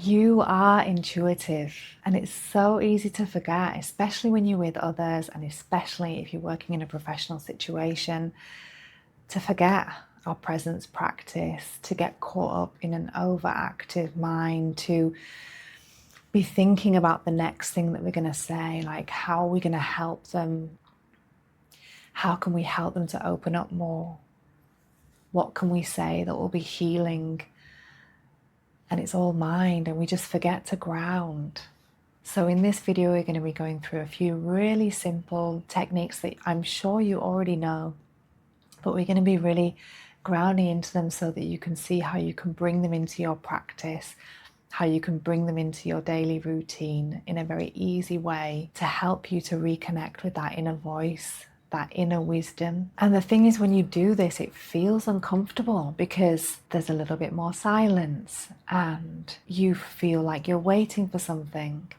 You are intuitive, and it's so easy to forget, especially when you're with others, and especially if you're working in a professional situation, to forget our presence practice, to get caught up in an overactive mind, to be thinking about the next thing that we're going to say, like how are we going to help them? How can we help them to open up more? What can we say that will be healing? And it's all mind, and we just forget to ground. So in this video, we're going to be going through a few really simple techniques that I'm sure you already know, but we're going to be really grounding into them so that you can see how you can bring them into your practice, how you can bring them into your daily routine in a very easy way to help you to reconnect with that inner voice, that inner wisdom. And the thing is, when you do this, it feels uncomfortable because there's a little bit more silence and you feel like you're waiting for something.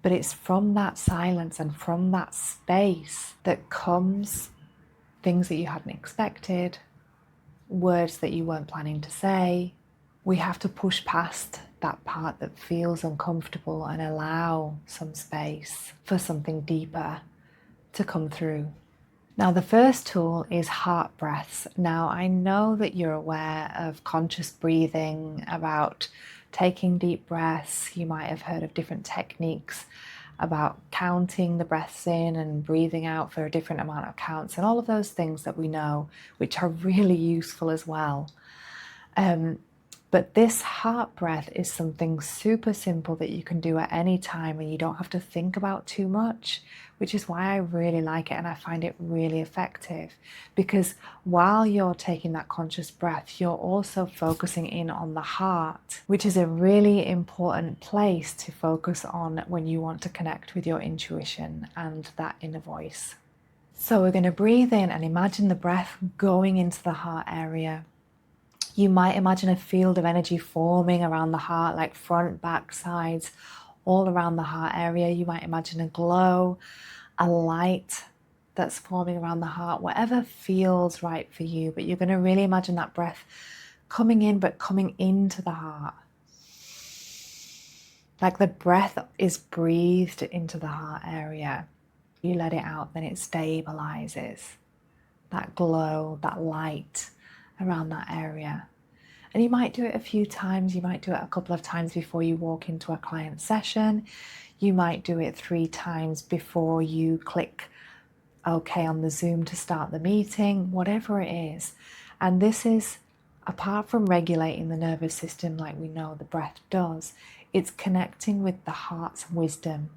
But it's from that silence and from that space that comes things that you hadn't expected, words that you weren't planning to say. We have to push past that part that feels uncomfortable and allow some space for something deeper to come through. Now, the first tool is heart breaths. Now, I know that you're aware of conscious breathing, about taking deep breaths. You might have heard of different techniques about counting the breaths in and breathing out for a different amount of counts, and all of those things that we know, which are really useful as well. But this heart breath is something super simple that you can do at any time, and you don't have to think about too much, which is why I really like it and I find it really effective. Because while you're taking that conscious breath, you're also focusing in on the heart, which is a really important place to focus on when you want to connect with your intuition and that inner voice. So we're going to breathe in and imagine the breath going into the heart area. You might imagine a field of energy forming around the heart, like front, back, sides, all around the heart area. You might imagine a glow, a light that's forming around the heart, whatever feels right for you. But you're going to really imagine that breath coming in, but coming into the heart. Like the breath is breathed into the heart area. You let it out, then it stabilizes. That glow, that light around that area. And you might do it a few times. You might do it a couple of times before you walk into a client session. You might do it 3 times before you click OK on the Zoom to start the meeting, whatever it is. And this is, apart from regulating the nervous system like we know the breath does, it's connecting with the heart's wisdom.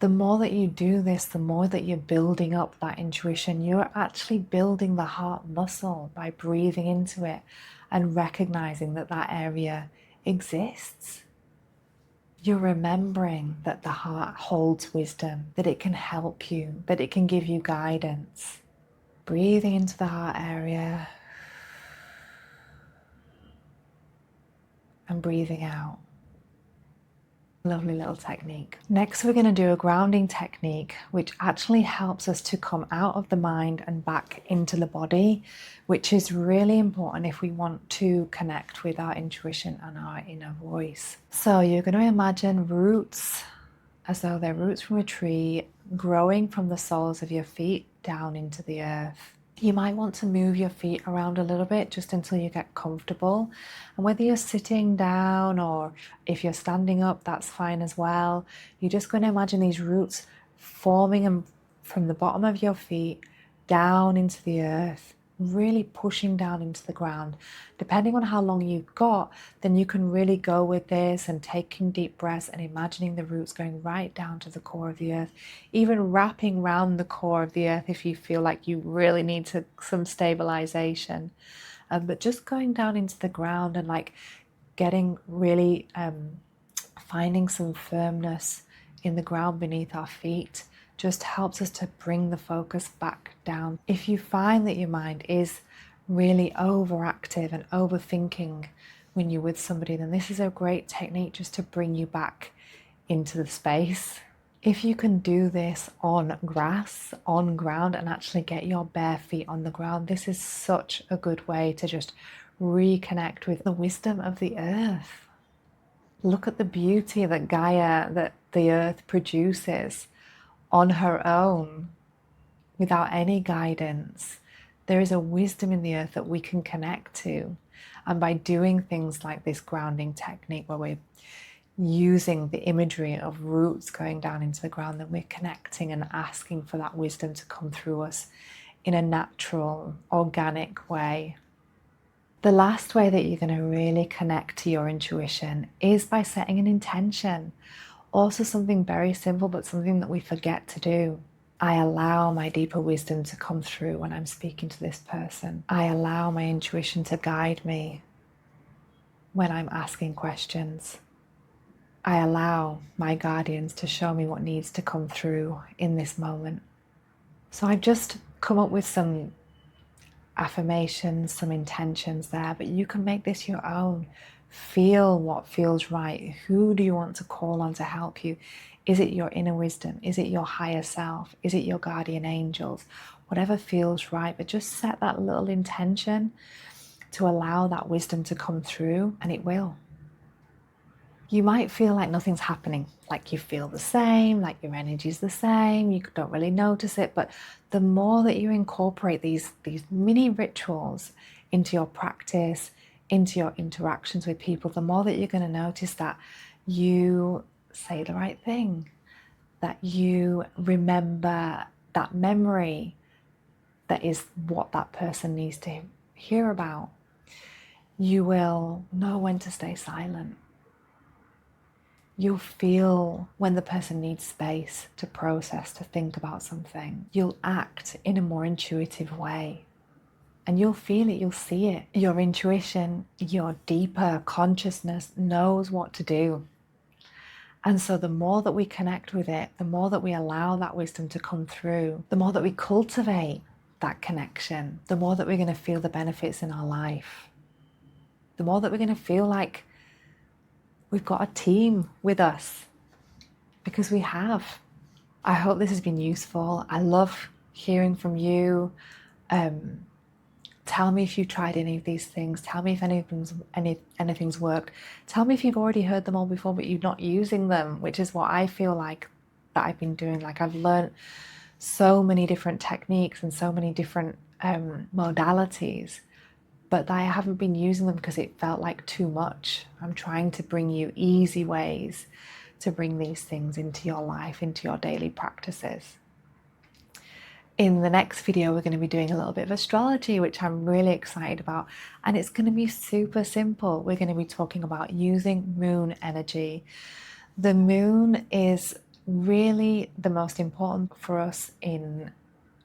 The more that you do this, the more that you're building up that intuition. You're actually building the heart muscle by breathing into it and recognizing that that area exists. You're remembering that the heart holds wisdom, that it can help you, that it can give you guidance. Breathing into the heart area and breathing out. Lovely little technique. Next, we're going to do a grounding technique, which actually helps us to come out of the mind and back into the body, which is really important if we want to connect with our intuition and our inner voice. So you're going to imagine roots, as though they're roots from a tree, growing from the soles of your feet down into the earth. You might want to move your feet around a little bit just until you get comfortable. And whether you're sitting down or if you're standing up, that's fine as well. You're just going to imagine these roots forming from the bottom of your feet down into the earth, really pushing down into the ground. Depending on how long you've got, then you can really go with this and taking deep breaths and imagining the roots going right down to the core of the earth, even wrapping around the core of the earth if you feel like you really need some stabilization. But just going down into the ground and like getting really finding some firmness in the ground beneath our feet just helps us to bring the focus back down. If you find that your mind is really overactive and overthinking when you're with somebody, then this is a great technique just to bring you back into the space. If you can do this on grass, on ground, and actually get your bare feet on the ground, this is such a good way to just reconnect with the wisdom of the earth. Look at the beauty that Gaia, that the earth produces on her own without any guidance. There is a wisdom in the earth that we can connect to. And by doing things like this grounding technique, where we're using the imagery of roots going down into the ground, then we're connecting and asking for that wisdom to come through us in a natural, organic way. The last way that you're going to really connect to your intuition is by setting an intention. Also, something very simple, but something that we forget to do. I allow my deeper wisdom to come through when I'm speaking to this person. I allow my intuition to guide me when I'm asking questions. I allow my guardians to show me what needs to come through in this moment. So I've just come up with some affirmations, some intentions there, but you can make this your own. Feel what feels right. Who do you want to call on to help you? Is it your inner wisdom? Is it your higher self? Is it your guardian angels? Whatever feels right, but just set that little intention to allow that wisdom to come through, and it will. You might feel like nothing's happening, like you feel the same, like your energy's the same, you don't really notice it, but the more that you incorporate these mini rituals into your practice, into your interactions with people, the more that you're going to notice that you say the right thing, that you remember that memory that is what that person needs to hear about. You will know when to stay silent. You'll feel when the person needs space to process, to think about something. You'll act in a more intuitive way. And you'll feel it, you'll see it. Your intuition, your deeper consciousness knows what to do. And so the more that we connect with it, the more that we allow that wisdom to come through, the more that we cultivate that connection, the more that we're going to feel the benefits in our life, the more that we're going to feel like we've got a team with us, because we have. I hope this has been useful. I love hearing from you. Tell me if you tried any of these things. Tell me if anything's worked. Tell me if you've already heard them all before, but you're not using them, which is what I feel like that I've been doing. Like, I've learned so many different techniques and so many different modalities, but I haven't been using them because it felt like too much. I'm trying to bring you easy ways to bring these things into your life, into your daily practices. In the next video, we're going to be doing a little bit of astrology, which I'm really excited about. And it's going to be super simple. We're going to be talking about using moon energy. The moon is really the most important for us in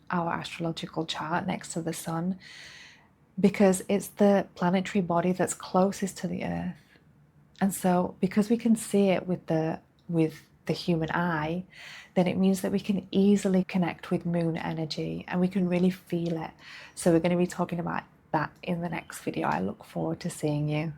our astrological chart next to the sun, because it's the planetary body that's closest to the earth. And so because we can see it with the human eye, then it means that we can easily connect with moon energy and we can really feel it. So we're going to be talking about that in the next video. I look forward to seeing you.